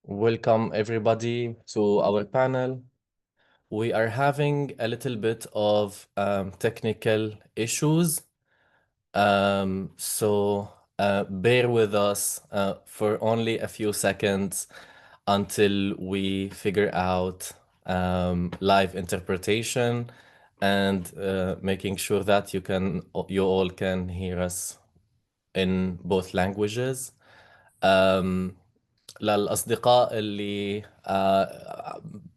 Welcome everybody to our panel. We are having a little bit of technical issues, so bear with us for only a few seconds until we figure out live interpretation and making sure that you all can hear us in both languages. Um, للأصدقاء اللي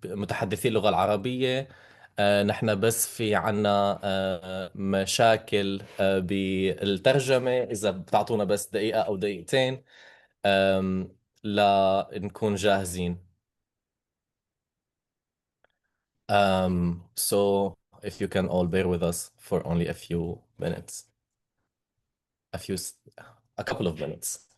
متحدثي اللغة العربية، نحن بس في عنا مشاكل بالترجمة. إذا بتعطونا بس دقيقة أو دقيقتين لنكون جاهزين. So if you can all bear with us for only a few minutes, a few, a couple of minutes.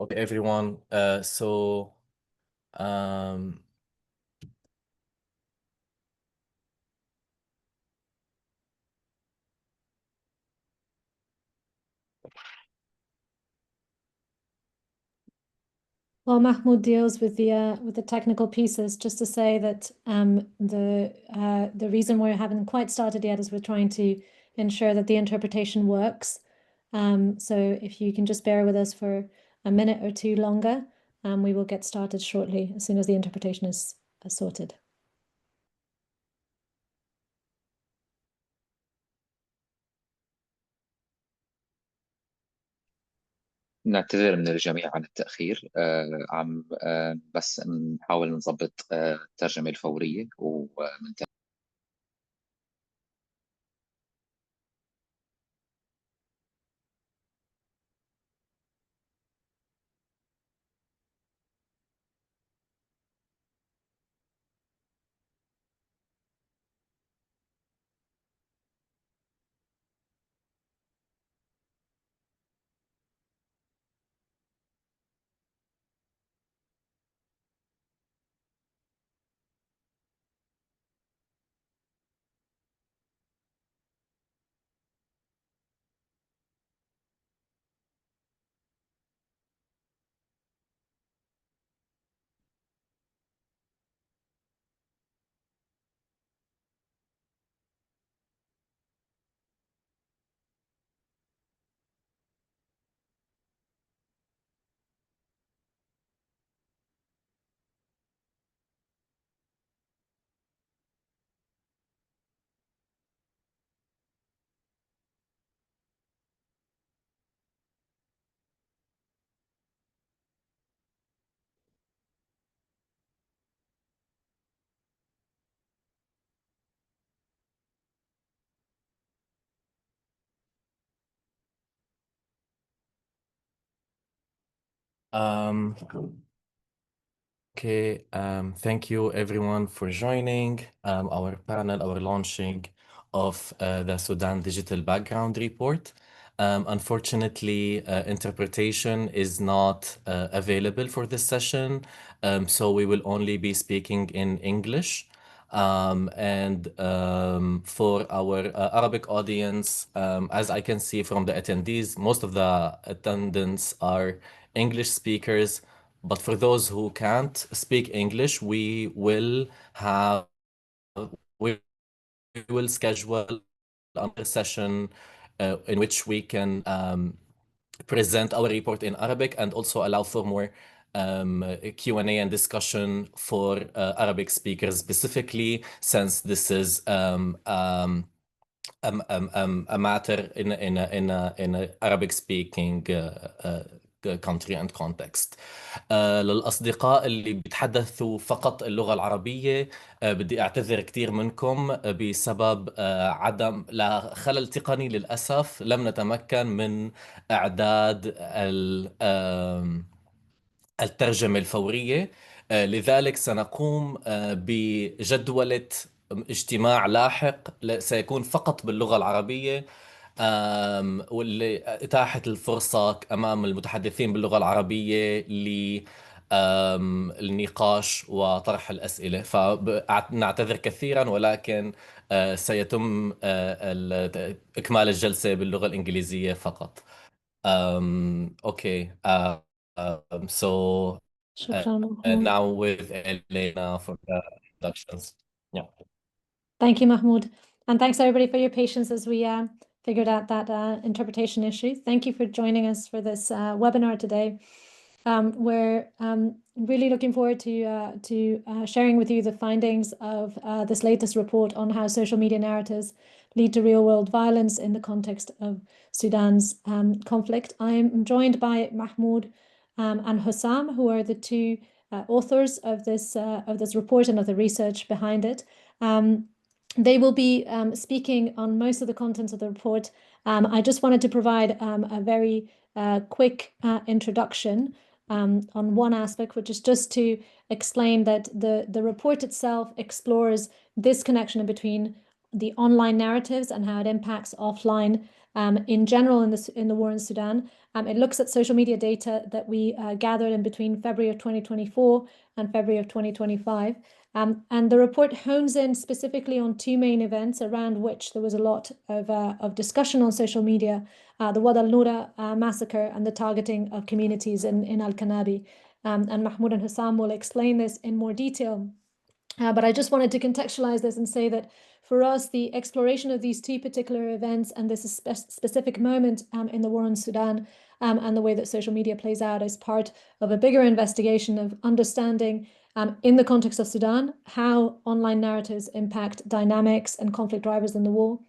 Okay, everyone. Um, While Mahmoud deals with the technical pieces, just to say that the reason we're haven't quite started yet is we're trying to ensure that the interpretation works. So if you can just bear with us for a minute or two longer, we will get started shortly as soon as the interpretation is sorted. نعتذر من الجميع عن التأخير. عم بس نحاول نضبط الترجمة الفورية ومن Um, okay, thank you everyone for joining our panel, our launching of the Sudan Digital Background Report. Unfortunately, interpretation is not available for this session, so we will only be speaking in English. For our Arabic audience, as I can see from the attendees, most of the attendants are English speakers. But for those who can't speak English, have we will schedule another session in which we can present our report in Arabic and also allow for more Q&A and discussion for Arabic speakers specifically, since this is a matter in a Arabic speaking country and context. للأصدقاء اللي بيتحدثوا فقط اللغة العربية، بدي أعتذر كثير منكم بسبب عدم خلل تقني. للأسف لم نتمكن من إعداد الترجمة الفورية. لذلك سنقوم بجدولة اجتماع لاحق سيكون فقط باللغة العربية، واللي إتاحة الفرصة أمام المتحدثين باللغة العربية للنقاش وطرح الأسئلة. فنعتذر كثيرا، ولكن سيتم إكمال الجلسة باللغة الإنجليزية فقط. Okay. So شكرا and محمود. now with Elena for the introductions. Yeah. Thank you, Mahmoud. And thanks everybody for your patience as we figured out that interpretation issue. Thank you for joining us for this webinar today. We're really looking forward to sharing with you the findings of this latest report on how social media narratives lead to real-world violence in the context of Sudan's conflict. I am joined by Mahmoud and Hussam, who are the two authors of this report and of the research behind it. They will be speaking on most of the contents of the report. I just wanted to provide a very quick introduction on one aspect, which is just to explain that the report itself explores this connection between the online narratives and how it impacts offline in general in the war in Sudan. It looks at social media data that we gathered in between February of 2024 and February of 2025. And the report hones in specifically on two main events around which there was a lot of discussion on social media, the Wad al-Noura massacre and the targeting of communities in Al-Kanabi. And Mahmoud and Hussam will explain this in more detail. But I just wanted to contextualize this and say that for us, the exploration of these two particular events and this specific moment in the war in Sudan and the way that social media plays out is part of a bigger investigation of understanding in the context of Sudan, how online narratives impact dynamics and conflict drivers in the war.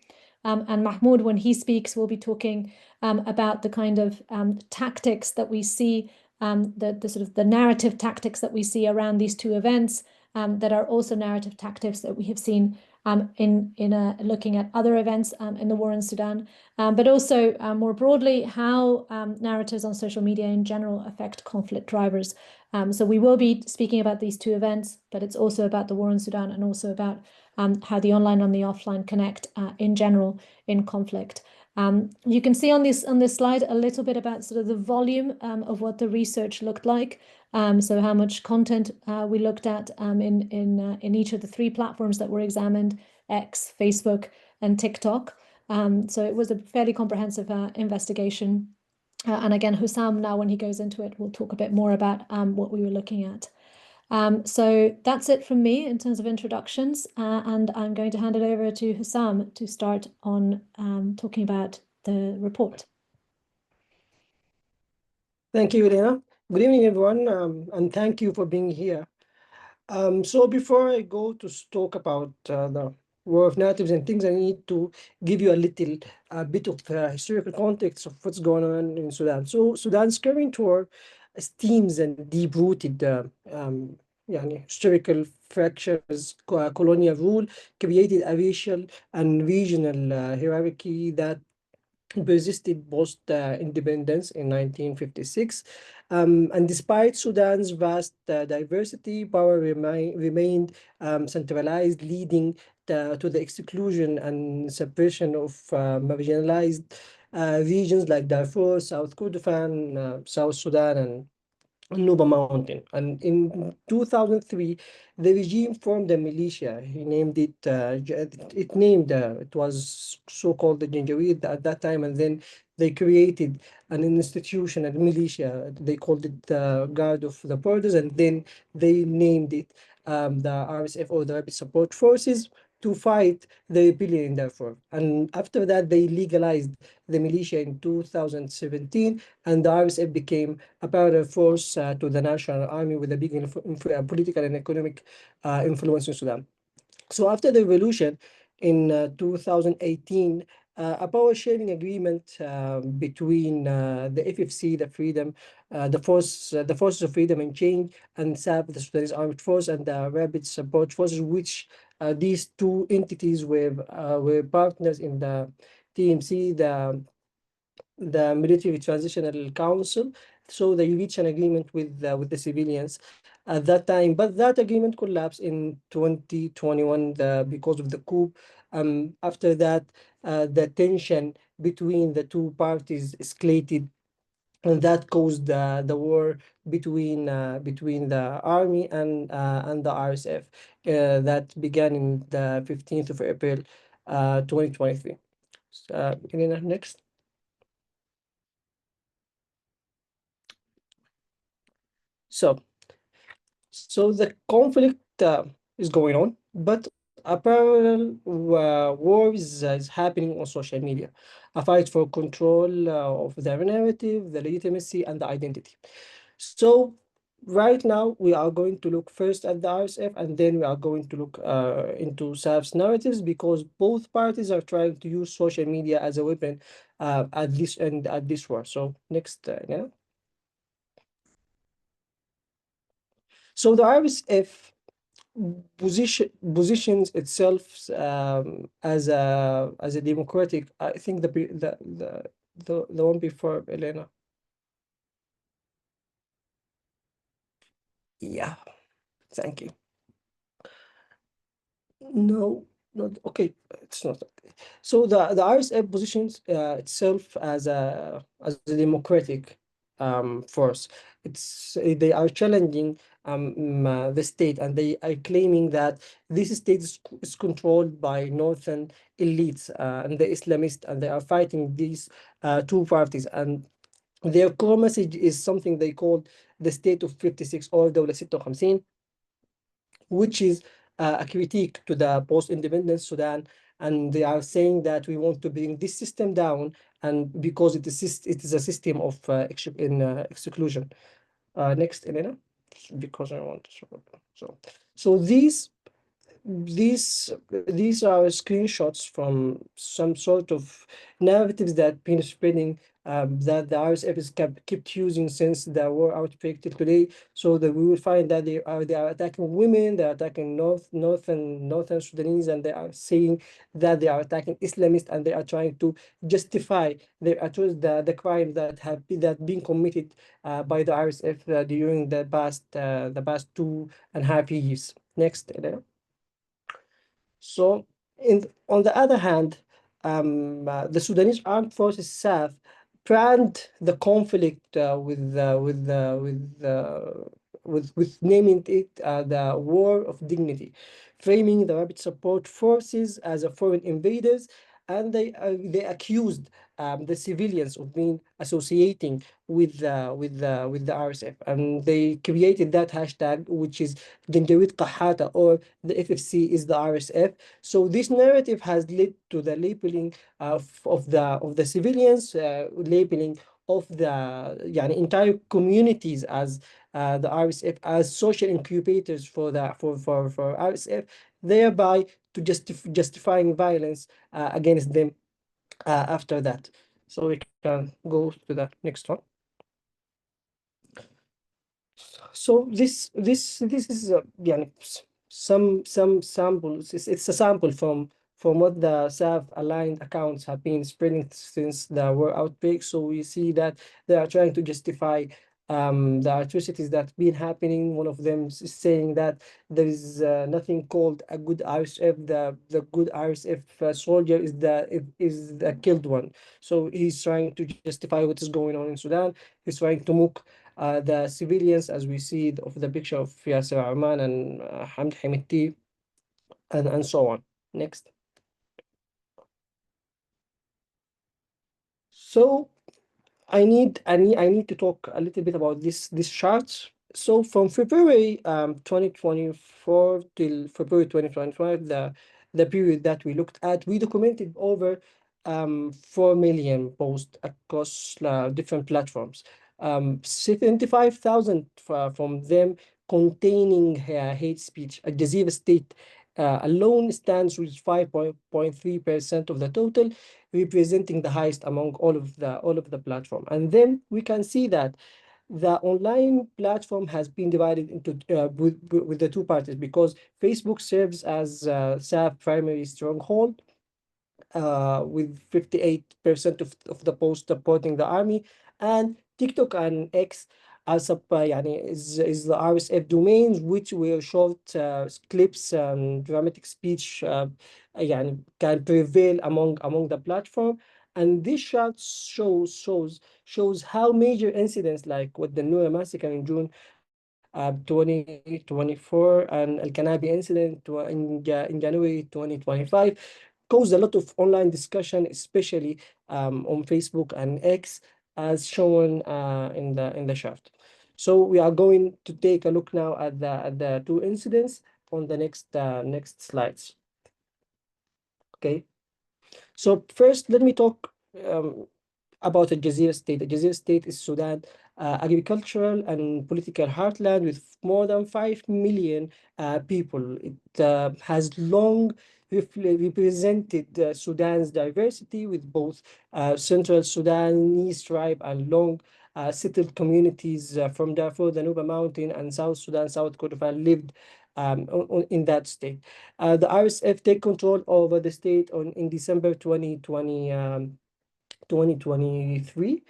And Mahmoud, when he speaks, will be talking about the kind of tactics that we see, the sort of the narrative tactics that we see around these two events that are also narrative tactics that we have seen in looking at other events in the war in Sudan, but also more broadly how narratives on social media in general affect conflict drivers. So we will be speaking about these two events, but it's also about the war in Sudan and also about how the online and the offline connect in general in conflict. You can see on this slide a little bit about sort of the volume of what the research looked like. So how much content we looked at in each of the three platforms that were examined: X, Facebook, and TikTok. So it was a fairly comprehensive investigation. And again, Hussam, now when he goes into it, will talk a bit more about what we were looking at. So that's it from me in terms of introductions, and I'm going to hand it over to Hussam to start on talking about the report. Thank you, Elena. Good evening, everyone, and thank you for being here. So before I go to talk about the war of narratives and things, I need to give you a little bit of historical context of what's going on in Sudan. So Sudan's current war steams and deep-rooted historical fractures, colonial rule created a racial and regional hierarchy that persisted post independence in 1956. And despite Sudan's vast diversity, power remained centralized, leading to the exclusion and suppression of marginalized regions like Darfur, South Kordofan, South Sudan, and Nuba Mountain. And in 2003, the regime formed a militia. He named it, it was so-called the Janjaweed at that time, and then they created an institution, a militia. They called it the Guard of the Borders, and then they named it the RSF, or the Rapid Support Forces, to fight the rebellion in Darfur. And after that, they legalized the militia in 2017, and the RSF became a parallel force to the National Army with a big political and economic influence in Sudan. So after the revolution in 2018, a power sharing agreement between the FFC, the Forces of Freedom and Change, and SAF, the Sudanese Armed Force, and the Rapid Support Forces, which these two entities were partners in the TMC, the Military Transitional Council. So they reached an agreement with the civilians at that time, but that agreement collapsed in 2021 because of the coup. After that, the tension between the two parties escalated, and that caused the war between the army and the RSF that began in the 15th of April 2023. Elena, next. So the conflict is going on, but a parallel war is happening on social media, a fight for control of the narrative, the legitimacy, and the identity. So right now we are going to look first at the RSF, and then we are going to look into SAF's narratives, because both parties are trying to use social media as a weapon at this war. So next, yeah. So the RSF positions itself as a democratic. I think the one before Elena. Yeah, thank you. No, not okay. It's not. So the RSF positions itself as a democratic force. They are challenging the state, and they are claiming that this state is controlled by northern elites and the Islamists, and they are fighting these two parties. And their core message is something they call the state of 56, or دولة 56, which is a critique to the post-independence Sudan, and they are saying that we want to bring this system down, and because it is a system of exclusion. Next, Elena, because I want to so these are screenshots from some sort of narratives that been spreading, that the RSF is kept using since the war outbreak till today. So that we will find that they are attacking women, they are attacking northern Sudanese, and they are saying that they are attacking Islamists, and they are trying to justify the crime that been committed by the RSF during the past 2.5 years. Next, Elena. So, on the other hand, the Sudanese Armed Forces SAF planned the conflict with naming it the War of Dignity, framing the Rapid Support Forces as a foreign invaders, and they accused the civilians of being associating with the RSF, and they created that hashtag, which is Janjaweed Qahata, or the FFC is the RSF. So this narrative has led to the labeling of the civilians, labeling of the entire communities as the RSF, as social incubators for RSF, thereby to justifying violence against them after that. So we can go to the next one. So this is some samples. It's a sample from what the SAF-aligned accounts have been spreading since the war outbreak. So we see that they are trying to justify the atrocities that been happening. One of them is saying that there is nothing called a good RSF. The good RSF soldier is the killed one. So he's trying to justify what is going on in Sudan. He's trying to mock the civilians, as we see of the picture of Yasser Arman and Hamd Hamiti and so on. Next. So I need to talk a little bit about this chart. So from February 2024 till February 2025, the period that we looked at, we documented over 4 million posts across different platforms. 75,000 from them containing hate speech. Al Jazeera State alone stands with 5.3% of the total, representing the highest among all of the platform. And then we can see that the online platform has been divided into with the two parties, because Facebook serves as SAF primary stronghold with 58% of the posts supporting the army, and TikTok and X as يعني is the RSF domains, which were short clips and dramatic speech يعني can prevail among the platform. And this chart shows how major incidents like what the Noura massacre in June 2024 and Al Kanabi incident in January 2025 caused a lot of online discussion, especially on Facebook and X, as shown in the chart. So we are going to take a look now at the two incidents on the next slides. Okay. So first, let me talk about Al Jazeera State. Al Jazeera State is Sudan agricultural and political heartland with more than 5 million people. It has long represented Sudan's diversity, with both Central Sudanese tribe and long settled communities from Darfur, the Nuba Mountain, and South Sudan, South Kordofan lived in that state. The RSF take control over the state in December 2023,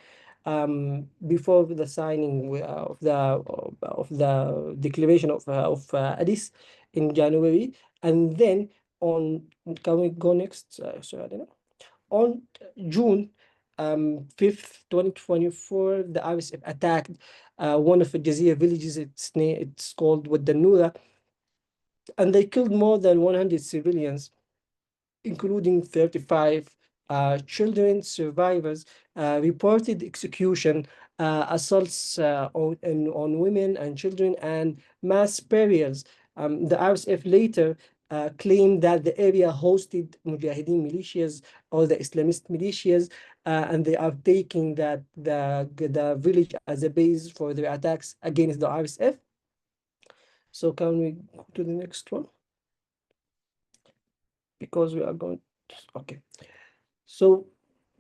before the signing of the declaration of Addis in January. And then on, can we go next? Sorry, I don't know. On June 5th, 2024, the RSF attacked one of the Jazeera villages. It's called Wadanura, and they killed more than 100 civilians, including 35 children. Survivors reported execution, assaults on women and children, and mass burials. The RSF later claimed that the area hosted Mujahideen militias or the Islamist militias, and they are taking the village as a base for their attacks against the RSF. So can we go to the next one? Because we are going to, okay. So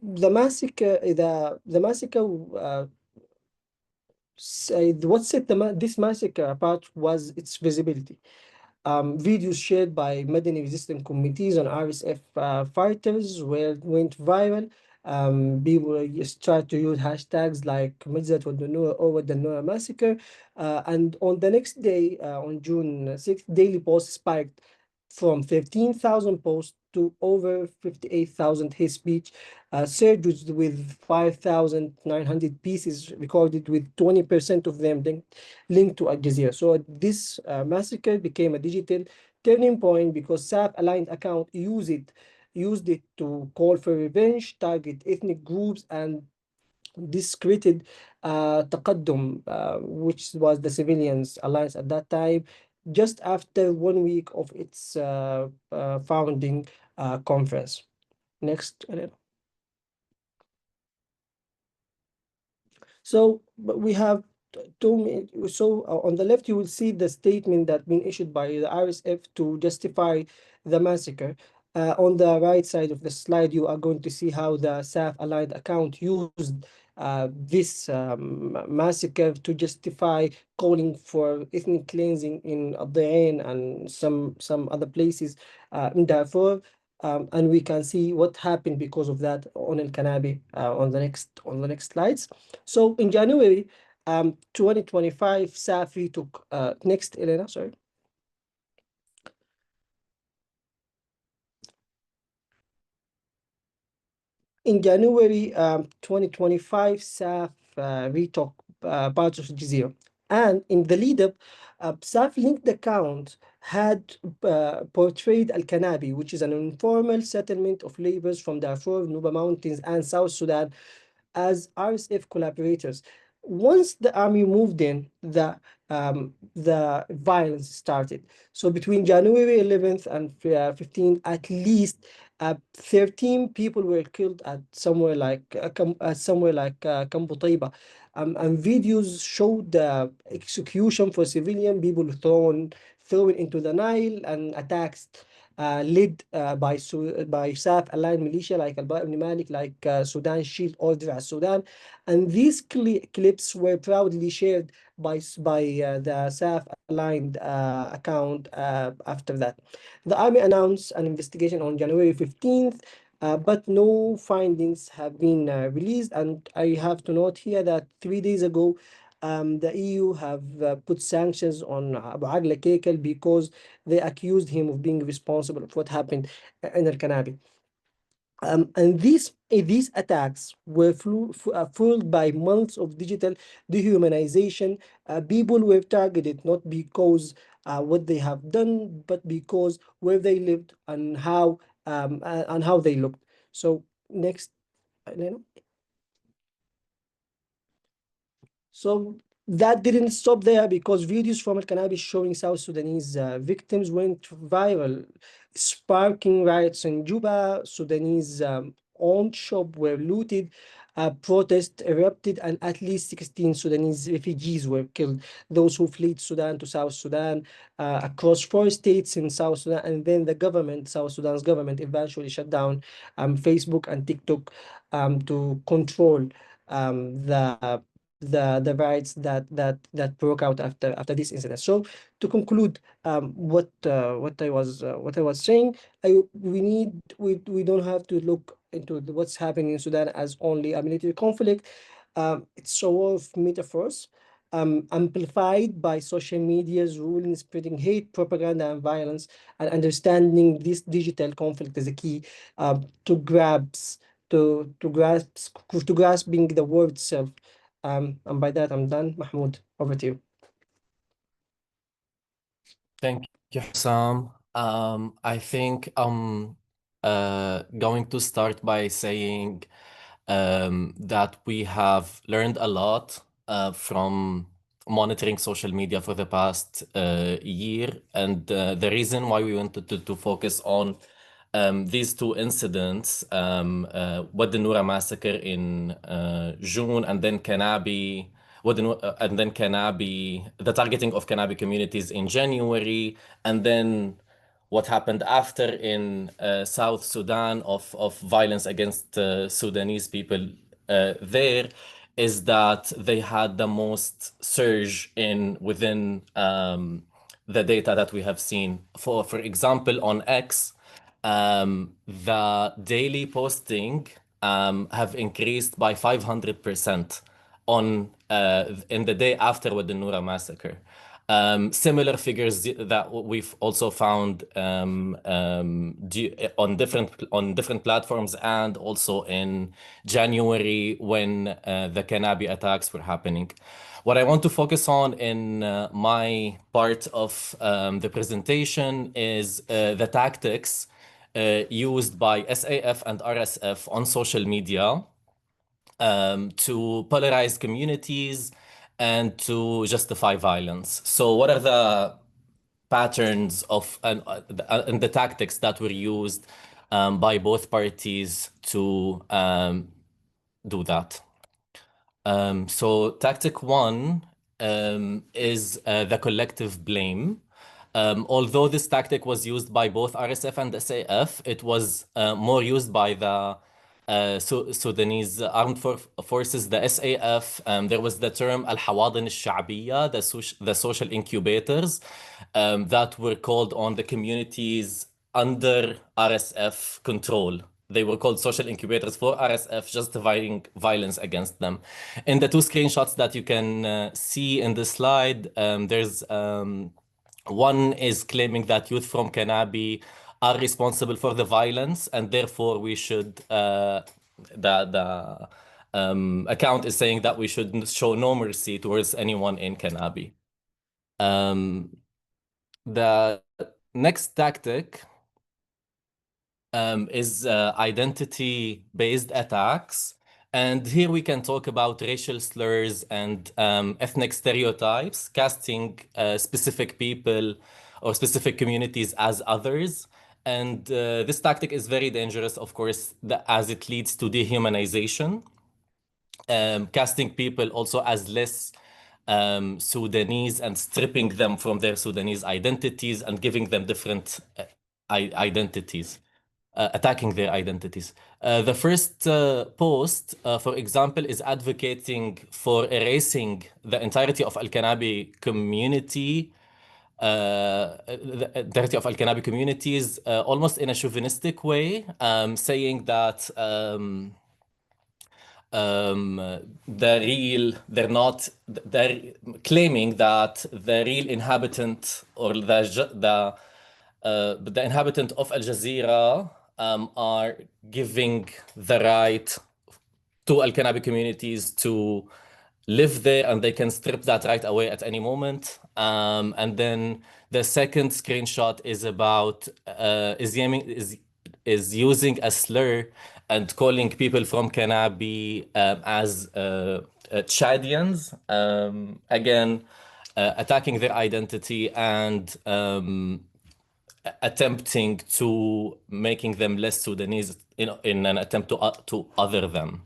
the massacre, the massacre, what set this massacre apart was its visibility. Videos shared by Madani resistant committees and RSF fighters went viral. People just tried to use hashtags like Midzat Wadanura or Wadanura massacre. And on the next day, on June 6th, daily posts spiked from 13,000 posts to over 58,000 hate speech, surged with 5,900 pieces recorded, with 20% of them linked to Al Jazeera. So this massacre became a digital turning point because SAP-aligned account used it to call for revenge, target ethnic groups, and this created Taqaddum, which was the civilians alliance at that time, just after 1 week of its founding conference. Next, Elena. So we have on the left, you will see the statement that been issued by the RSF to justify the massacre. On the right side of the slide, you are going to see how the SAF-aligned account used this massacre to justify calling for ethnic cleansing in Abdain and some other places in Darfur. and we can see what happened because of that on El Kanabi on the next slides. So in January 2025, Safi took next, Elena, sorry. In January 2025, SAF retook parts of Jazeera. And in the lead up, SAF linked account had portrayed Al Kanabi, which is an informal settlement of laborers from Darfur, Nuba Mountains, and South Sudan, as RSF collaborators. Once the army moved in, the violence started. So between January 11th and 15th, at least 13 people were killed at somewhere like Campo Taiba. And videos showed the execution for civilian people thrown into the Nile, and attacks led by SAF aligned militia like Al Ibn Malik, like Sudan Shield Order al Sudan. And these clips were proudly shared by the SAF aligned account after that. The army announced an investigation on January 15th, but no findings have been released. And I have to note here that 3 days ago, the EU have put sanctions on Abu Agla Kekel because they accused him of being responsible for what happened in Al Kanabi. And these attacks were fueled by months of digital dehumanization. People were targeted not because what they have done, but because where they lived and how they looked. So next, Elena. So that didn't stop there, because videos from Al Kanabi showing South Sudanese victims went viral, sparking riots in Juba. Sudanese owned shops were looted, protests erupted, and at least 16 Sudanese refugees were killed. Those who fled Sudan to South Sudan across 4 states in South Sudan. And then the government, South Sudan's government, eventually shut down Facebook and TikTok to control the riots that broke out after this incident. So to conclude, what I was saying, we don't have to look into what's happening in Sudan as only a military conflict. It's sort of metaphors, amplified by social media's rule in spreading hate, propaganda, and violence. And understanding this digital conflict is a key to grasp to grasping the war itself. And by that, I'm done. Mahmoud, over to you. Thank you, Sam. I think I'm going to start by saying that we have learned a lot from monitoring social media for the past year. And the reason why we wanted to focus on these two incidents, Wad Noura massacre in June, and then Kanabi, and then Kanabi, the targeting of Kanabi communities in January, and then what happened after in South Sudan of violence against Sudanese people there, is that they had the most surge in within the data that we have seen. For example, on X, the daily posting have increased by 500% on in the day after Wad Noura massacre. Similar figures that we've also found on different platforms, and also in January when the Kanabi attacks were happening. What I want to focus on in my part of the presentation is the tactics used by SAF and RSF on social media to polarize communities and to justify violence. So, what are the patterns of and the tactics that were used by both parties to do that? So, tactic one is the collective blame. Although this tactic was used by both RSF and SAF, it was more used by the Sudanese armed forces, the SAF. There was the term al-Hawadin al-Sha'biyya, the social incubators that were called on the communities under RSF control. They were called social incubators for RSF, justifying violence against them. In the two screenshots that you can see in the slide, there's one is claiming that youth from Kanabi are responsible for the violence, and therefore we should the account is saying that we should show no mercy towards anyone in Kanabi. The next tactic is identity-based attacks. And here we can talk about racial slurs and ethnic stereotypes, casting specific people or specific communities as others. And this tactic is very dangerous, of course, as it leads to dehumanization, casting people also as less Sudanese and stripping them from their Sudanese identities and giving them different identities, attacking their identities. The first post, for example, is advocating for erasing the entirety of Al-Kanabi community, the entirety of Al-Kanabi communities, almost in a chauvinistic way, saying that they're claiming that the real inhabitant or the inhabitant of Al Jazeera are giving the right to Al-Kanabi communities to live there, and they can strip that right away at any moment. And then the second screenshot is about is using a slur and calling people from Kanabi as Chadians. Again, attacking their identity and attempting to making them less Sudanese in an attempt to other them.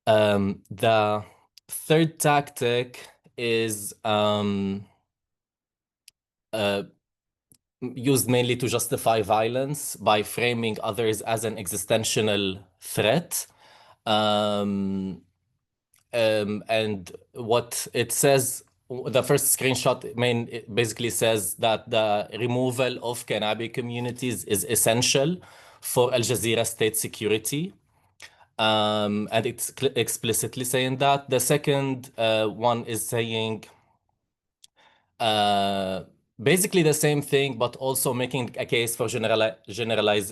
The third tactic is used mainly to justify violence by framing others as an existential threat. And what it says, the first screenshot it basically says that the removal of Kanabi communities is essential for Al Jazeera state security. And it's explicitly saying that. The second one is saying basically the same thing, but also making a case for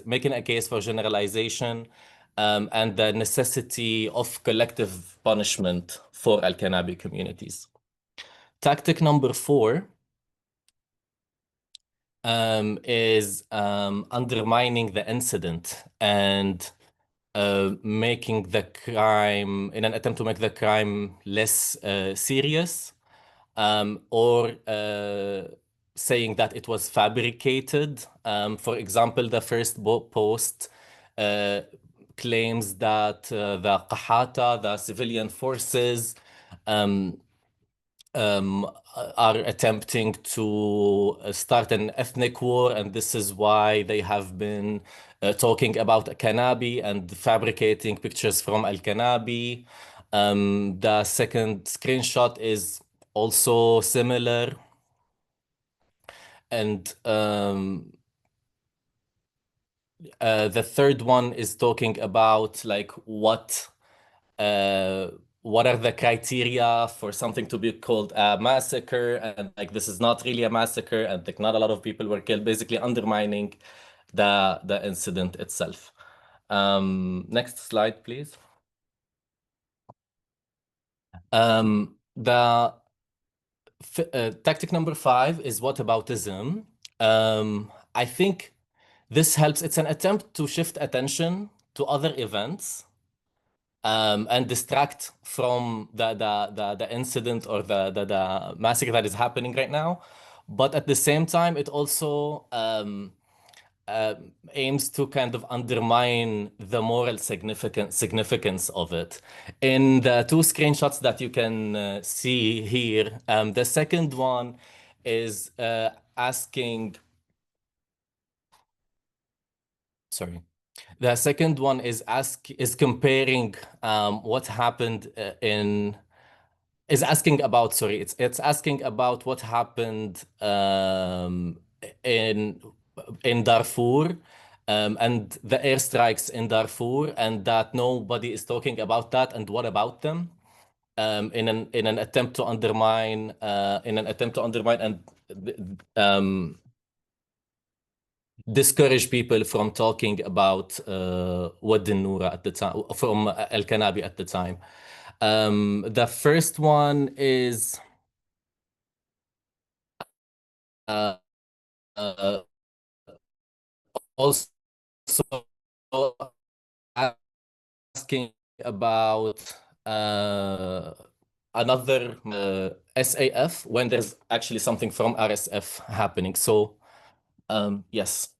making a case for generalization and the necessity of collective punishment for Al-Kanabi communities. Tactic number 4 is undermining the incident and making the crime in an attempt to make the crime less serious, or saying that it was fabricated. For example, the first post claims that the Qahata, the civilian forces, are attempting to start an ethnic war, and this is why they have been talking about Kanabi and fabricating pictures from Al-Kanabi. The second screenshot is also similar. And the third one is talking about like what are the criteria for something to be called a massacre, and like this is not really a massacre, and like not a lot of people were killed, basically undermining the incident itself. Next slide, please. The tactic number 5 is whataboutism. I think this helps. It's an attempt to shift attention to other events and distract from the incident or the massacre that is happening right now. But at the same time, it also aims to kind of undermine the moral significance of it. In the two screenshots that you can see here, the second one is asking. Sorry. The second one is comparing what happened is asking about, sorry, it's asking about what happened in in Darfur, and the airstrikes in Darfur, and that nobody is talking about that, and what about them? In an attempt to undermine and discourage people from talking about Wad al-Noura at the time, from Al-Kanabi at the time. The first one is uh, uh, also asking about another SAF when there's actually something from RSF happening. So, yes.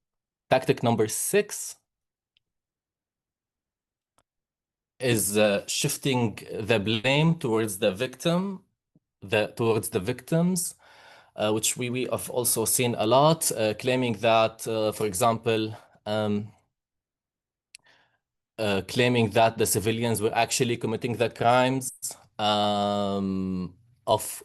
Tactic number 6 is shifting the blame towards the victim, towards the victims, which we have also seen a lot, claiming that, for example, claiming that the civilians were actually committing the crimes of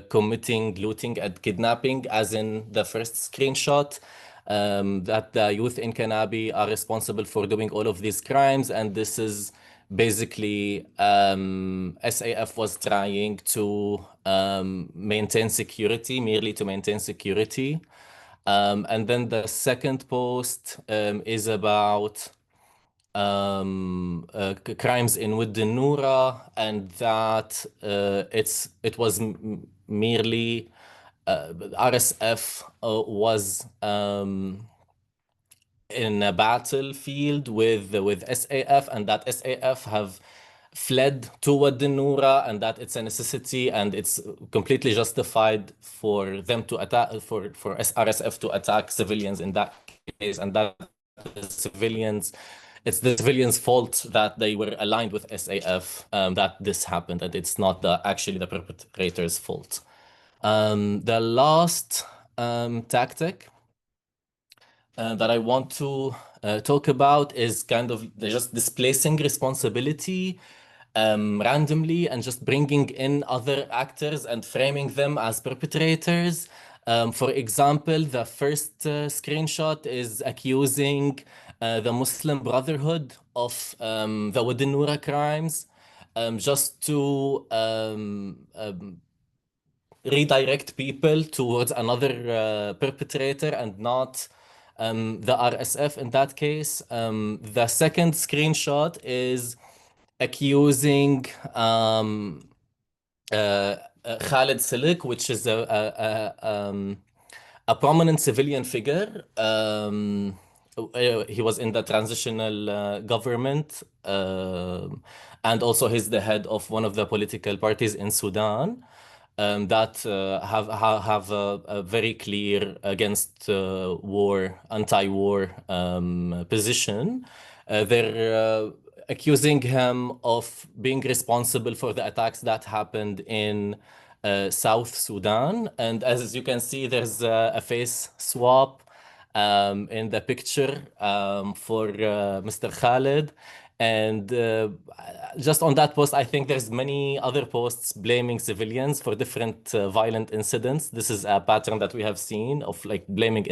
committing looting and kidnapping, as in the first screenshot, that the youth in Kanabi are responsible for doing all of these crimes. And this is basically SAF was trying to maintain security, merely to maintain security. And then the second post is about crimes in Wad al-Noura, and that it was merely RSF was in a battlefield with SAF, and that SAF have fled to Wad al-Noura, and that it's a necessity and it's completely justified for them to attack, for RSF to attack civilians in that case, and that it's the civilians' fault that they were aligned with SAF, that this happened, and it's not actually the perpetrator's fault. The last tactic that I want to talk about is kind of just displacing responsibility randomly and just bringing in other actors and framing them as perpetrators. For example, the first screenshot is accusing the Muslim Brotherhood of the Wad al-Noura crimes, just to redirect people towards another perpetrator and not the RSF in that case. The second screenshot is accusing Khalid Silik, which is a prominent civilian figure. He was in the transitional government, and also he's the head of one of the political parties in Sudan, that have a very clear against war, anti-war position. They're accusing him of being responsible for the attacks that happened in South Sudan. And as you can see, there's a face swap in the picture for Mr. Khalid. And just on that post, I think there's many other posts blaming civilians for different violent incidents. This is a pattern that we have seen of like blaming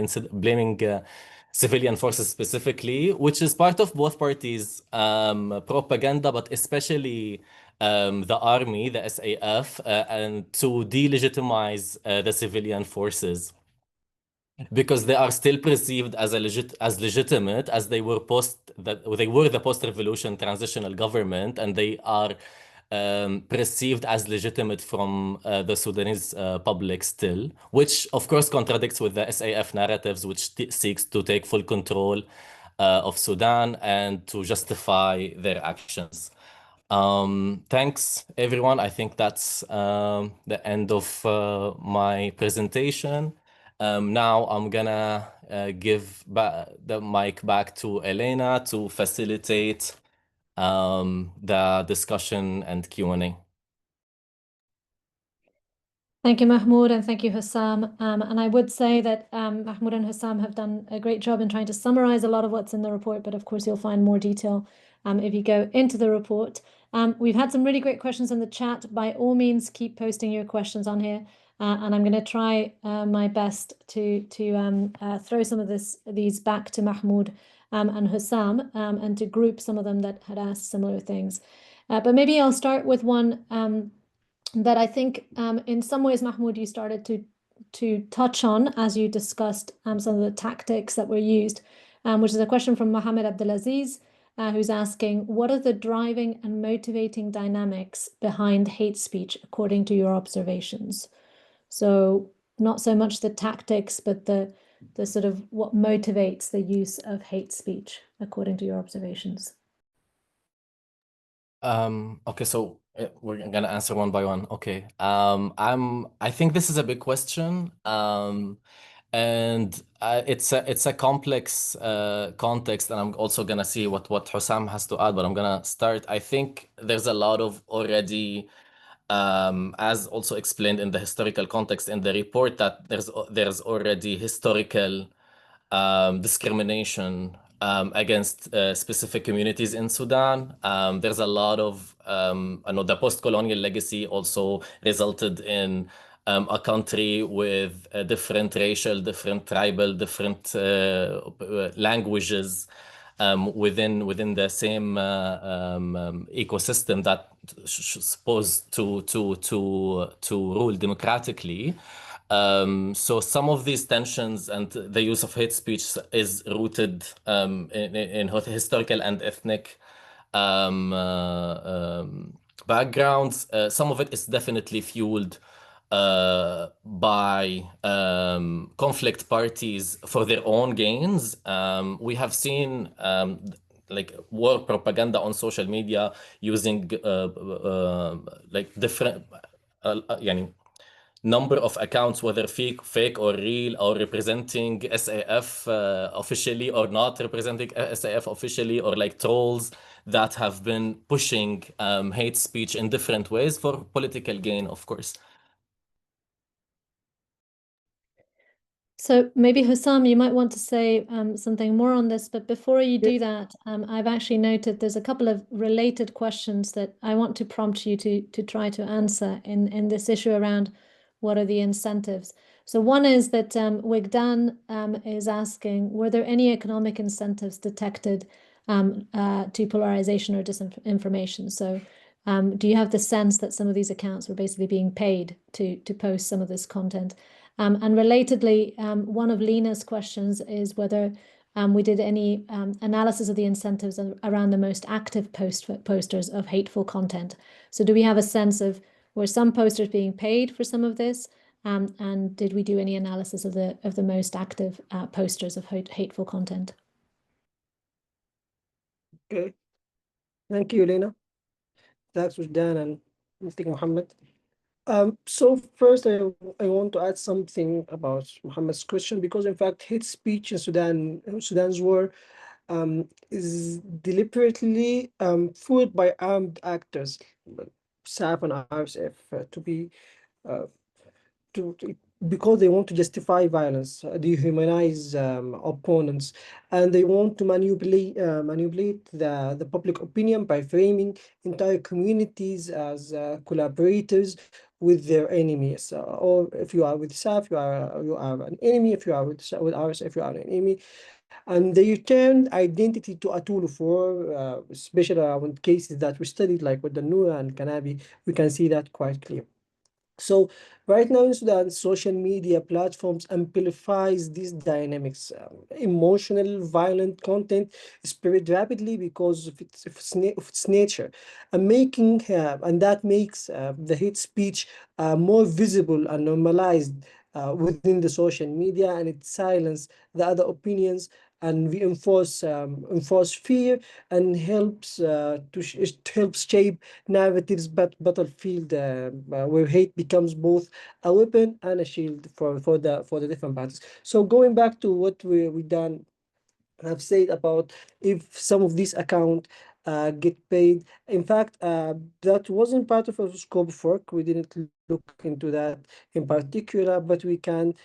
civilian forces specifically, which is part of both parties' propaganda, but especially the army, the SAF, and to delegitimize the civilian forces, because they are still perceived as legitimate, as they were the post-revolution transitional government, and they are perceived as legitimate from the Sudanese public still, which of course contradicts with the SAF narratives, which seeks to take full control of Sudan and to justify their actions. Thanks, everyone. I think that's the end of my presentation. Now I'm gonna give the mic back to Elena to facilitate the discussion and Q&A. Thank you, Mahmoud, and thank you, Hussam. And I would say that Mahmoud and Hussam have done a great job in trying to summarize a lot of what's in the report, but of course you'll find more detail if you go into the report. We've had some really great questions in the chat. By all means, keep posting your questions on here. And I'm going to try my best to throw some of these back to Mahmoud and Hussam and to group some of them that had asked similar things. But maybe I'll start with one that I think in some ways, Mahmoud, you started to touch on as you discussed some of the tactics that were used, which is a question from Mohammed Abdulaziz, who's asking, what are the driving and motivating dynamics behind hate speech according to your observations? So not so much the tactics, but the sort of what motivates the use of hate speech according to your observations. Okay, so we're gonna answer one by one. Okay. I think this is a big question. And it's a complex context, and I'm also gonna see what Hussam has to add, but I'm gonna start. I think there's a lot of already as also explained in the historical context in the report, that there's already historical discrimination against specific communities in Sudan. There's a lot of, I know the post-colonial legacy also resulted in a country with different racial, different tribal, different languages within the same ecosystem that supposed to rule democratically. So some of these tensions and the use of hate speech is rooted in historical and ethnic backgrounds. Some of it is definitely fueled by conflict parties for their own gains. We have seen like war propaganda on social media using like different يعني number of accounts, whether fake or real, or representing SAF officially or not representing SAF officially, or like trolls that have been pushing hate speech in different ways for political gain, of course. So maybe Hussam, you might want to say something more on this, but before you do that, I've actually noted there's a couple of related questions that I want to prompt you to try to answer in this issue around what are the incentives. So one is that Wigdan is asking, were there any economic incentives detected to polarization or disinformation? So do you have the sense that some of these accounts were basically being paid to post some of this content? And relatedly, one of Lena's questions is whether we did any analysis of the incentives around the most active posters of hateful content. So do we have a sense of, were some posters being paid for some of this? And did we do any analysis of the most active posters of hateful content? Okay, thank you, Lena. Thanks, Dan, and thank you, Mohammed. So first, I want to add something about Mohammed's question, because in fact, hate speech in Sudan's war, is deliberately fueled by armed actors, SAF and RSF, to be uh, to because they want to justify violence, dehumanize opponents, and they want to manipulate the public opinion by framing entire communities as collaborators with their enemies. Or if you are with SAF, you are an enemy. If you are with RSF, you are an enemy. And they turned identity to a tool for, especially around cases that we studied, like with the Nura and Kanabi, we can see that quite clear. So right now in Sudan, social media platforms amplifies these dynamics. Emotional, violent content spread rapidly because of its nature, and that makes the hate speech more visible and normalized within the social media, and it silences the other opinions and enforce fear, and it helps shape narratives, but battlefield where hate becomes both a weapon and a shield for the different parties. So going back to what we done, have said about if some of these account get paid. In fact, that wasn't part of our scope of work. We didn't look into that in particular, but we can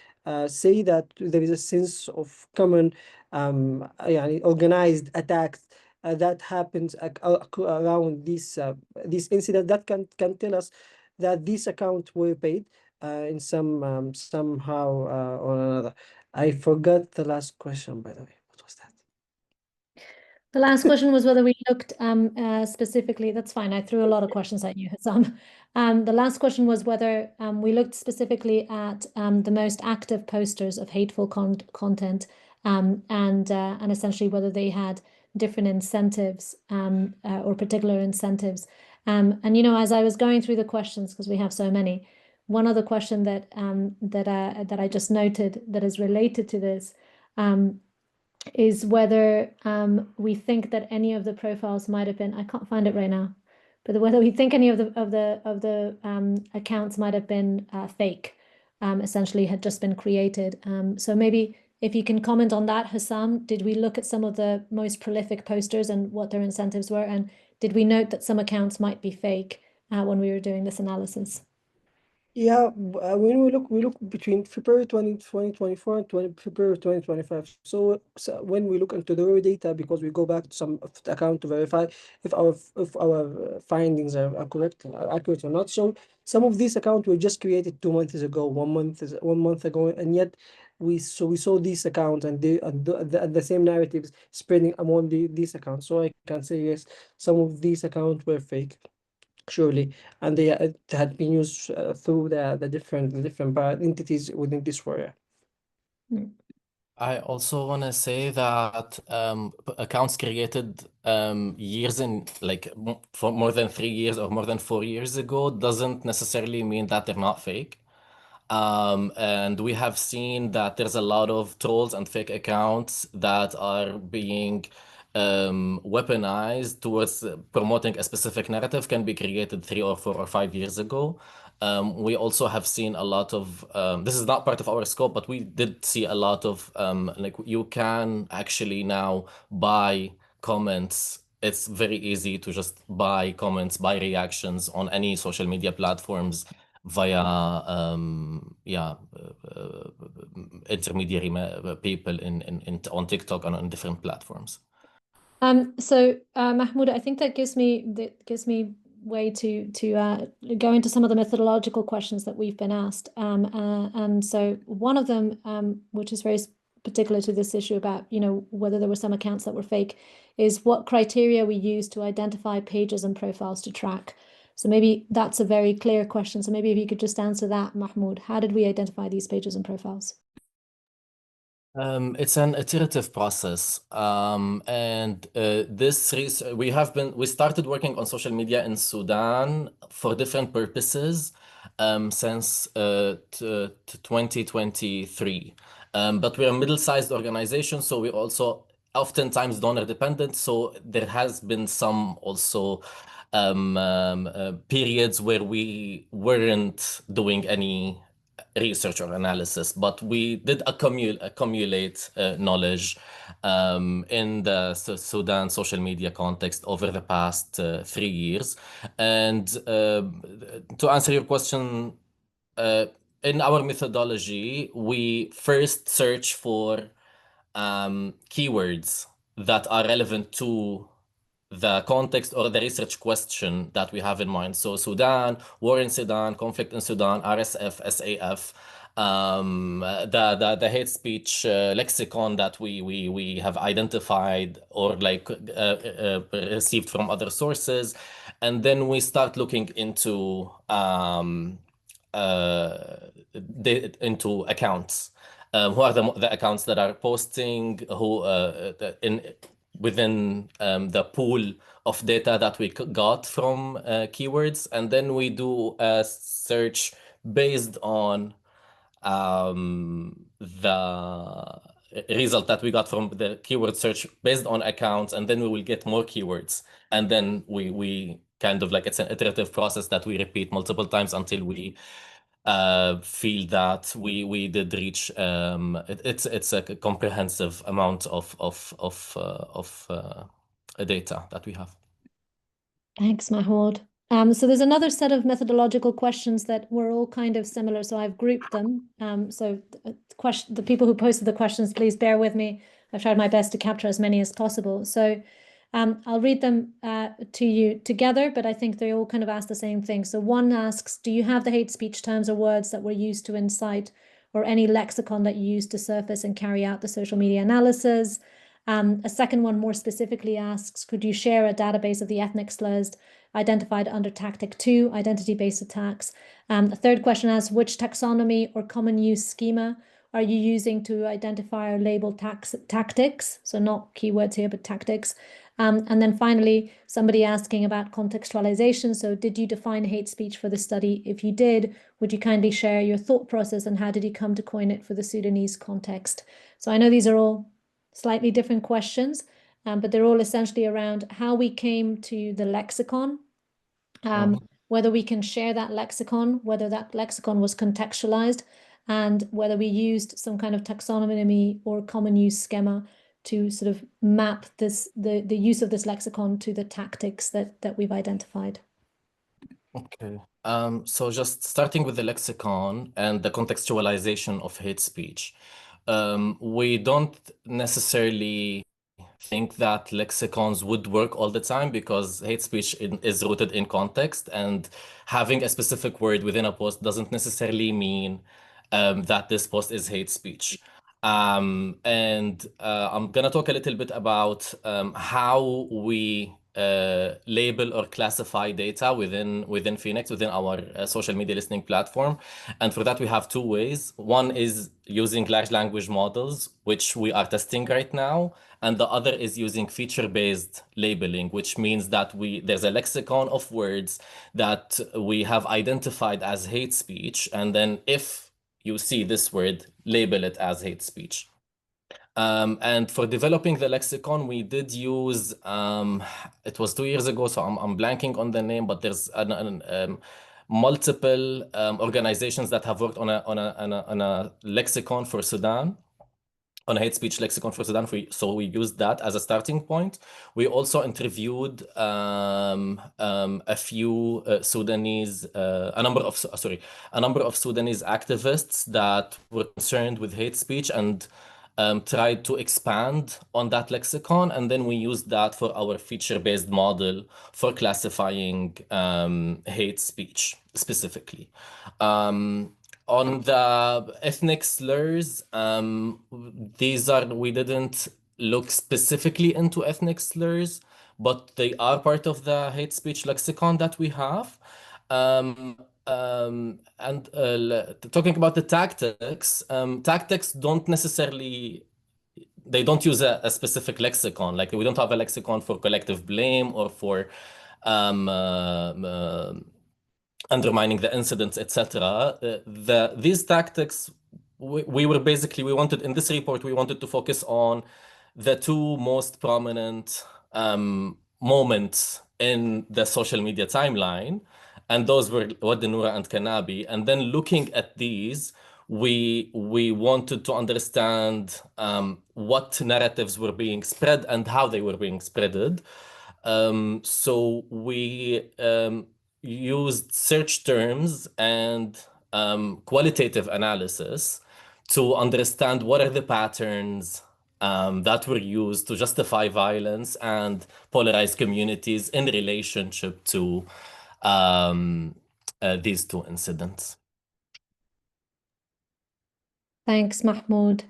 say that there is a sense of common organized attacks that happens around this incident that can tell us that these accounts were paid. in some somehow or another. I forgot the last question, by the way. What was that? The last question was whether we looked specifically, that's fine, I threw a lot of questions at you, Hassam. The last question was whether we looked specifically at the most active posters of hateful content and essentially whether they had different incentives or particular incentives. And you know, as I was going through the questions, because we have so many, one other question that I just noted that is related to this is whether we think that any of the profiles might have been, I can't find it right now, but whether we think any of the accounts might have been fake, essentially had just been created. So maybe if you can comment on that, Hassam, did we look at some of the most prolific posters and what their incentives were? And did we note that some accounts might be fake when we were doing this analysis? Yeah, when we look between February 2024 and February 2025. So when we look into the raw data, because we go back to some of the account to verify if our findings are correct, are accurate or not. So some of these accounts were just created 2 months ago, 1 month ago, and yet we saw these accounts and the same narratives spreading among these accounts. So I can say yes, some of these accounts were fake. Surely, and they had been used through the different entities within this warrior. I also want to say that accounts created years in like for more than 3 years or more than 4 years ago doesn't necessarily mean that they're not fake. And we have seen that there's a lot of trolls and fake accounts that are being weaponized towards promoting a specific narrative can be created 3 or 4 or 5 years ago. We also have seen a lot of, this is not part of our scope, but we did see a lot of, like you can actually now buy comments. It's very easy to just buy comments, buy reactions on any social media platforms via intermediary people in on TikTok and on different platforms. So Mahmoud, I think that gives me way to go into some of the methodological questions that we've been asked. And so one of them, which is very particular to this issue about, you know, whether there were some accounts that were fake, is what criteria we use to identify pages and profiles to track. So maybe that's a very clear question. So maybe if you could just answer that, Mahmoud, how did we identify these pages and profiles? It's an iterative process, and we started working on social media in Sudan for different purposes since 2023. But we're a middle-sized organization, so we're also oftentimes donor dependent. So there has been some also periods where we weren't doing any research or analysis, but we did accumulate knowledge in the Sudan social media context over the past 3 years. And to answer your question, in our methodology, we first search for keywords that are relevant to the context or the research question that we have in mind. So Sudan, war in Sudan, conflict in Sudan, RSF, SAF, the hate speech lexicon that we have identified or like received from other sources, and then we start looking into accounts. Who are the accounts that are posting? Who within the pool of data that we got from keywords, and then we do a search based on the result that we got from the keyword search based on accounts, and then we will get more keywords, and then we kind of like it's an iterative process that we repeat multiple times until we feel that we did reach it's a comprehensive amount of data that we have. Thanks, Mahmoud. So there's another set of methodological questions that were all kind of similar, so I've grouped them. So the people who posted the questions, please bear with me. I've tried my best to capture as many as possible. So I'll read them to you together, but I think they all kind of ask the same thing. So one asks, do you have the hate speech terms or words that were used to incite, or any lexicon that you used to surface and carry out the social media analysis? A second one more specifically asks, could you share a database of the ethnic slurs identified under Tactic 2, identity-based attacks? A third question asks, which taxonomy or common use schema are you using to identify or label tactics? So not keywords here, but tactics. And then finally, somebody asking about contextualization. So did you define hate speech for the study? If you did, would you kindly share your thought process and how did you come to coin it for the Sudanese context? So I know these are all slightly different questions, but they're all essentially around how we came to the lexicon, whether we can share that lexicon, whether that lexicon was contextualized, and whether we used some kind of taxonomy or common use schema to sort of map the use of this lexicon to the tactics that we've identified. Okay. So just starting with the lexicon and the contextualization of hate speech. We don't necessarily think that lexicons would work all the time because hate speech is rooted in context, and having a specific word within a post doesn't necessarily mean that this post is hate speech. And I'm gonna talk a little bit about how we label or classify data within Phoenix, within our social media listening platform. And for that, we have two ways. One is using large language models, which we are testing right now. And the other is using feature-based labeling, which means that there's a lexicon of words that we have identified as hate speech. And then if you see this word, label it as hate speech. And for developing the lexicon, we did use, it was 2 years ago, so I'm blanking on the name, but there's multiple organizations that have worked on a lexicon for Sudan, on a hate speech lexicon for Sudan. So we used that as a starting point. We also interviewed a few Sudanese, a number of Sudanese activists that were concerned with hate speech and tried to expand on that lexicon. And then we used that for our feature-based model for classifying hate speech specifically. On the ethnic slurs, we didn't look specifically into ethnic slurs, but they are part of the hate speech lexicon that we have. And talking about the tactics, tactics don't necessarily, they don't use a specific lexicon. Like we don't have a lexicon for collective blame or for um, undermining the incidents, etc. These tactics, we wanted in this report, we wanted to focus on the two most prominent moments in the social media timeline, and those were Wadi Noura and Kanabi. And then looking at these, we wanted to understand what narratives were being spread and how they were being spreaded. So we used search terms and qualitative analysis to understand what are the patterns that were used to justify violence and polarize communities in relationship to these two incidents. Thanks, Mahmoud.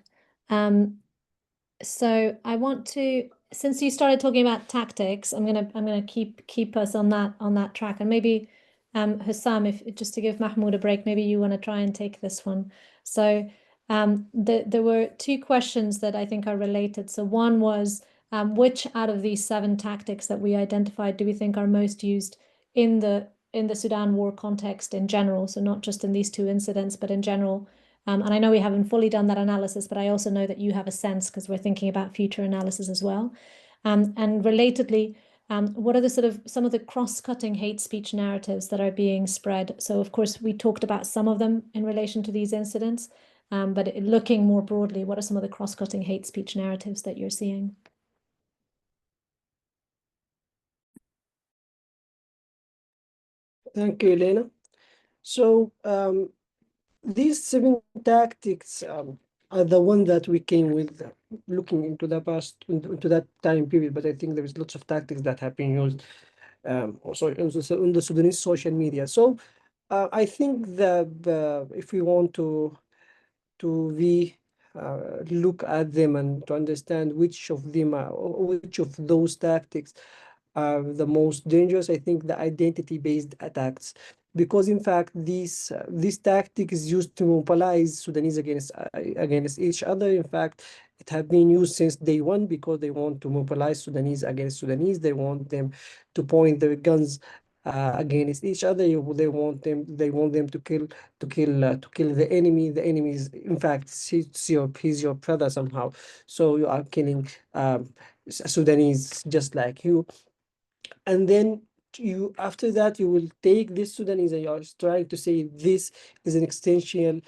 So I want to, since you started talking about tactics, I'm gonna keep us on that track, and maybe Hussam, if just to give Mahmoud a break, maybe you want to try and take this one. So there were two questions that I think are related. So one was which out of these 7 tactics that we identified do we think are most used in the Sudan war context in general? So not just in these 2 incidents, but in general. And I know we haven't fully done that analysis, but I also know that you have a sense because we're thinking about future analysis as well. And relatedly, what are some of the cross-cutting hate speech narratives that are being spread? So of course, we talked about some of them in relation to these incidents, but looking more broadly, what are some of the cross-cutting hate speech narratives that you're seeing? Thank you, Elena. So these 7 tactics are the one that we came with looking into the past, into that time period, but I think there is lots of tactics that have been used also in the Sudanese social media. So I think the if we want to look at them and to understand which of them are, or which of those tactics are the most dangerous, I think the identity-based attacks, because in fact this tactic is used to mobilize Sudanese against each other. In fact, it have been used since day one because they want to mobilize Sudanese against Sudanese. They want them to point their guns against each other. They want them to kill the enemy. The enemy is in fact he's your brother somehow. So you are killing Sudanese just like you, and then you after that you will take this Sudanese and you're trying to say this is an existential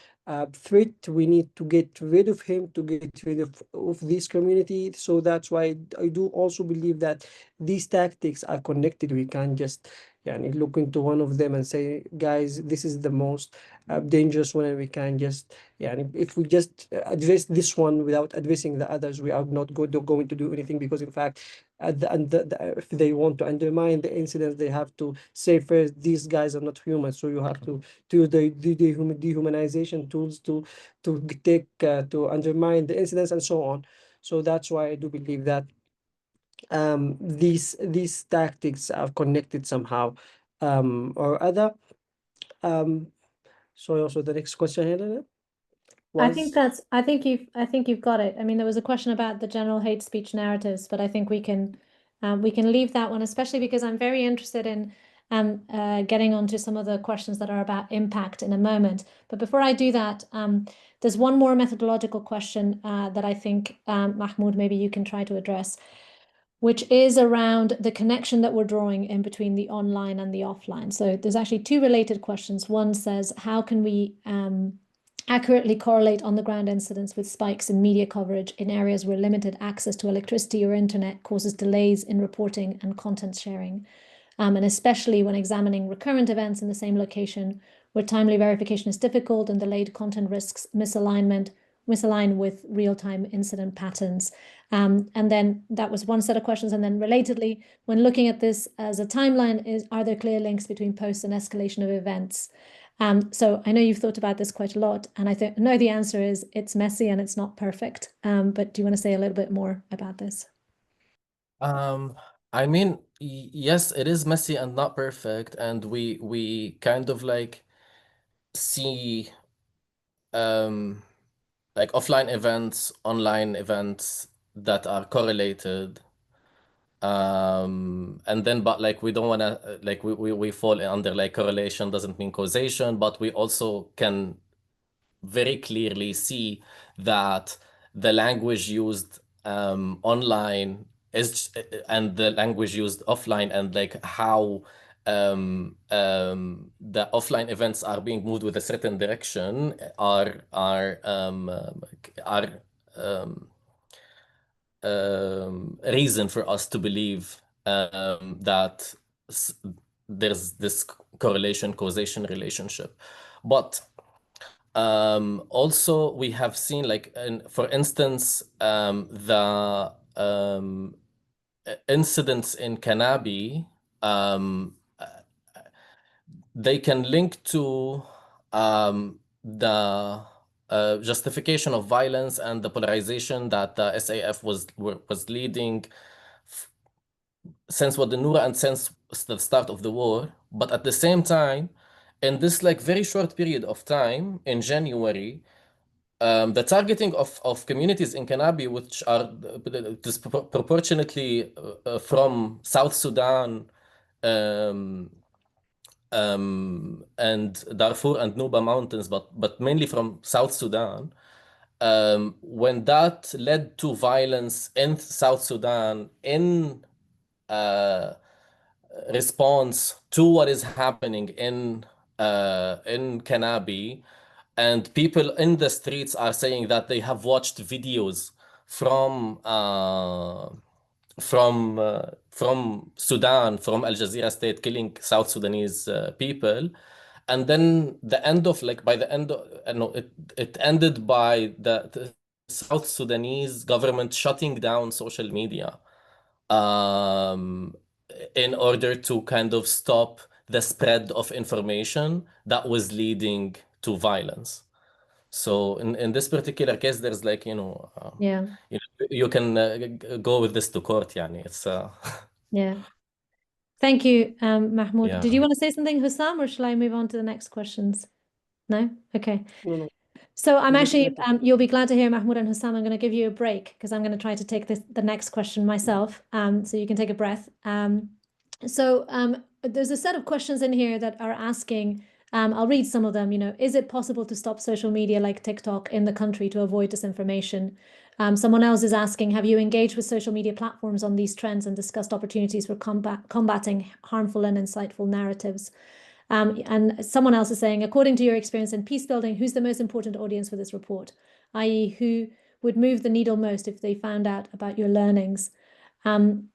threat. We need to get rid of him, to get rid of this community. So that's why I do also believe that these tactics are connected. We can't just look into one of them and say, guys, this is the most dangerous one, and we can just if we just address this one without addressing the others, we are not going to do anything, because in fact if they want to undermine the incidents, they have to say first these guys are not human. So you have to do the dehumanization tools to undermine the incidents and so on. So that's why I do believe that these tactics are connected somehow or other. um so also the next question, Helena, I think was I think you've got it. I mean, there was a question about the general hate speech narratives, but I think we can leave that one, especially because I'm very interested in getting onto some of the questions that are about impact in a moment. But before I do that, there's one more methodological question that I think Mahmoud, maybe you can try to address, which is around the connection that we're drawing in between the online and the offline. So there's actually two related questions. One says, how can we accurately correlate on the ground incidents with spikes in media coverage in areas where limited access to electricity or internet causes delays in reporting and content sharing, and especially when examining recurrent events in the same location where timely verification is difficult and delayed content risks misalign with real-time incident patterns. And then that was one set of questions. And then relatedly, when looking at this as a timeline, are there clear links between post and escalation of events? So I know you've thought about this quite a lot, and I know the answer is it's messy and it's not perfect. But do you want to say a little bit more about this? I mean, yes, it is messy and not perfect, and we kind of like see um like offline events, online events that are correlated. And then but like we don't want to like we fall under like correlation doesn't mean causation, but we also can very clearly see that the language used online is and the language used offline, and like how the offline events are being moved with a certain direction are um, reason for us to believe that s- there's this correlation causation relationship. But also, we have seen, like, for instance, the incidents in Cannabis, they can link to the justification of violence and the polarization that the SAF was leading since what the Nura and since the start of the war. But at the same time, in this like very short period of time, in January, the targeting of communities in Kanabi, which are disproportionately from South Sudan, um, and Darfur and Nuba Mountains, but mainly from South Sudan. When that led to violence in South Sudan in uh, response to what is happening in Kanabi, and people in the streets are saying that they have watched videos from uh, from Sudan, from Al Jazeera state, killing South Sudanese people. And then the end of like by the end of, no, it ended by the South Sudanese government shutting down social media um, in order to kind of stop the spread of information that was leading to violence. So in this particular case, there's like, Yeah, you can go with this to court, yani. It's yeah. Thank you, Mahmoud. Did you yeah. want to say something, Hussam, or shall I move on to the next questions? No? Okay. No, So I'm just actually, let it. you'll be glad to hear, Mahmoud and Hussam, I'm going to give you a break because I'm going to try to take the next question myself, so you can take a breath. There's a set of questions in here that are asking, I'll read some of them, is it possible to stop social media like TikTok in the country to avoid disinformation? Someone else is asking, have you engaged with social media platforms on these trends and discussed opportunities for combating harmful and insightful narratives? And someone else is saying, according to your experience in peace building, who's the most important audience for this report? I.e., who would move the needle most if they found out about your learnings? Someone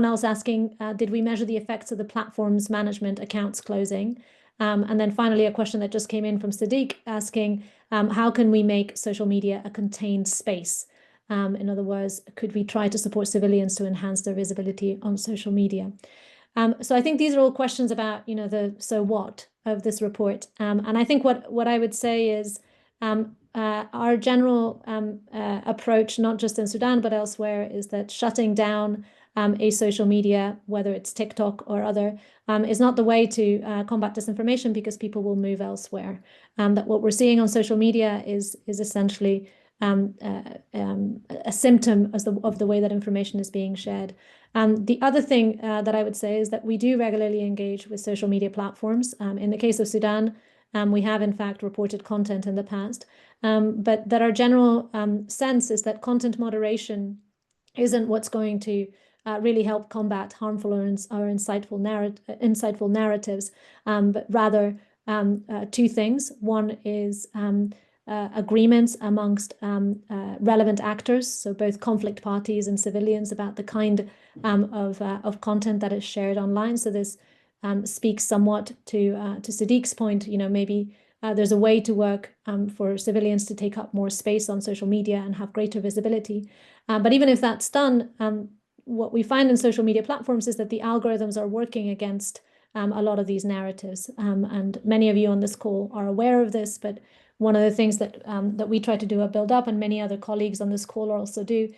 else asking, did we measure the effects of the platform's management accounts closing? And then finally, a question that just came in from Sadiq asking, how can we make social media a contained space? In other words, could we try to support civilians to enhance their visibility on social media? So I think these are all questions about, the so what of this report. And I think what I would say is our general approach, not just in Sudan, but elsewhere, is that shutting down a social media, whether it's TikTok or other, is not the way to combat disinformation because people will move elsewhere. That what we're seeing on social media is essentially a symptom of the way that information is being shared. The other thing that I would say is that we do regularly engage with social media platforms. In the case of Sudan, we have in fact reported content in the past, but that our general sense is that content moderation isn't what's going to really help combat harmful or insightful narratives, but rather two things. One is agreements amongst relevant actors, so both conflict parties and civilians, about the kind of content that is shared online. So this speaks somewhat to Sadiq's point. Maybe there's a way to work for civilians to take up more space on social media and have greater visibility. But even if that's done, what we find in social media platforms is that the algorithms are working against a lot of these narratives. And many of you on this call are aware of this, but one of the things that we try to do at Build Up, and many other colleagues on this call also do,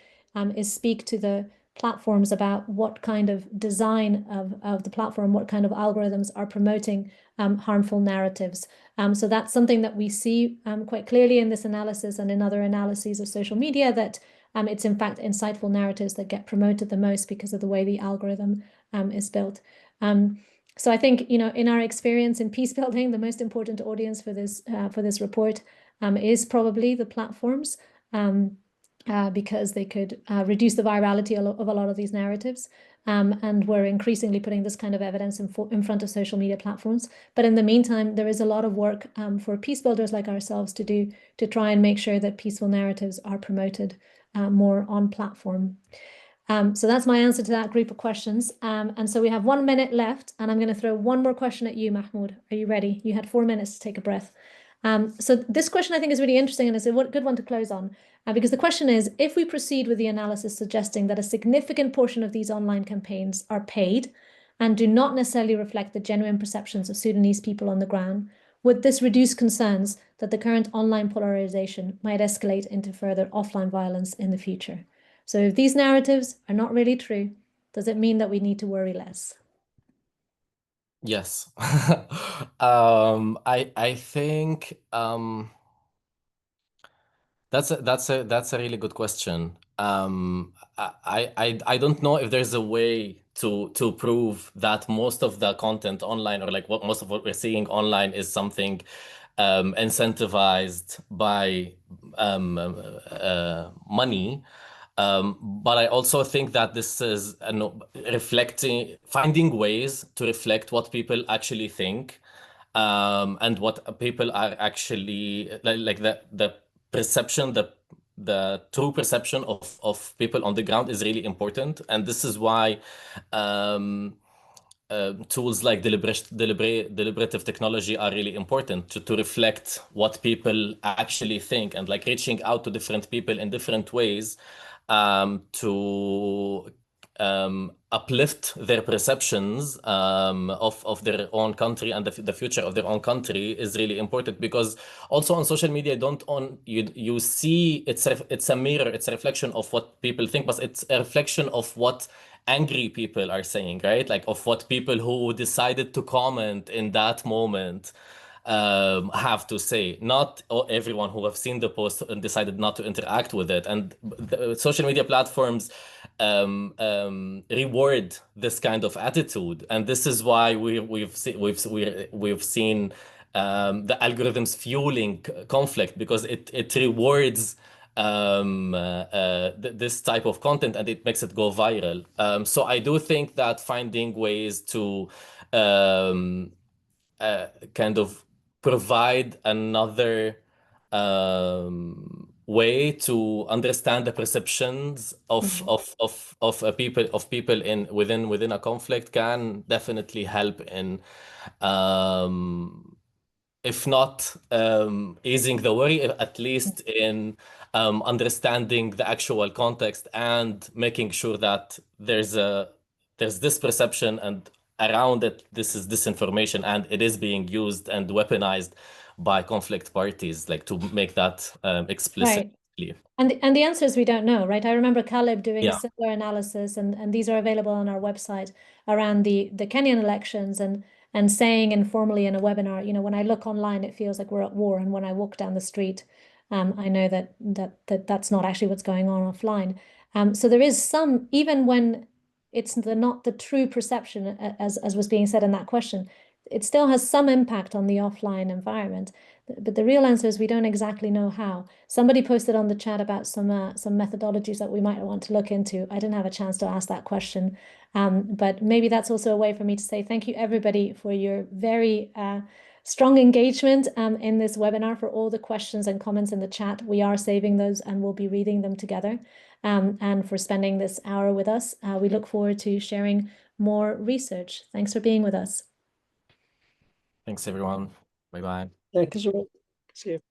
is speak to the platforms about what kind of design of the platform, what kind of algorithms are promoting harmful narratives. So that's something that we see quite clearly in this analysis and in other analyses of social media, that it's in fact insightful narratives that get promoted the most because of the way the algorithm is built. So I think, in our experience in peace building, the most important audience for this report is probably the platforms, because they could reduce the virality of a lot of these narratives. And we're increasingly putting this kind of evidence in front of social media platforms. But in the meantime, there is a lot of work for peace builders like ourselves to do to try and make sure that peaceful narratives are promoted more on platform. So that's my answer to that group of questions. And so we have 1 minute left, and I'm going to throw one more question at you, Mahmoud. Are you ready? You had 4 minutes to take a breath. So this question I think is really interesting, and it's a good one to close on, because the question is, if we proceed with the analysis suggesting that a significant portion of these online campaigns are paid and do not necessarily reflect the genuine perceptions of Sudanese people on the ground, would this reduce concerns that the current online polarization might escalate into further offline violence in the future? So if these narratives are not really true, does it mean that we need to worry less? Yes. I think that's a really good question. I don't know if there's a way to prove that most of the content online, or like most of what we're seeing online, is something incentivized by money. But I also think that this is finding ways to reflect what people actually think, and what people are actually like the perception, the true perception of people on the ground is really important. And this is why tools like deliberative technology are really important to reflect what people actually think, and like reaching out to different people in different ways to uplift their perceptions of their own country and the future of their own country is really important, because also on social media you see it's a mirror, it's a reflection of what people think, but it's a reflection of what angry people are saying, right? Like of what people who decided to comment in that moment have to say. Not everyone who have seen the post and decided not to interact with it. And the social media platforms reward this kind of attitude, and this is why we've seen the algorithms fueling conflict, because it rewards this type of content and it makes it go viral. So I do think that finding ways to um, kind of provide another way to understand the perceptions of people in within a conflict can definitely help in if not easing the worry, at least in understanding the actual context and making sure that there's this perception, and around it this is disinformation and it is being used and weaponized by conflict parties, like to make that explicit. Right. Clear. And the answer is we don't know, right? I remember Caleb doing a Yeah. similar analysis, and these are available on our website around the Kenyan elections, and saying informally in a webinar, you know, when I look online, it feels like we're at war, and when I walk down the street, I know that's not actually what's going on offline. So there is some, even when it's not the true perception, as was being said in that question, it still has some impact on the offline environment. But the real answer is we don't exactly know how. Somebody posted on the chat about some methodologies that we might want to look into. I didn't have a chance to ask that question, but maybe that's also a way for me to say thank you, everybody, for your very strong engagement in this webinar, for all the questions and comments in the chat. We are saving those and we'll be reading them together, and for spending this hour with us. We look forward to sharing more research. Thanks for being with us. Thanks everyone. Bye bye. Thank you so much. See you.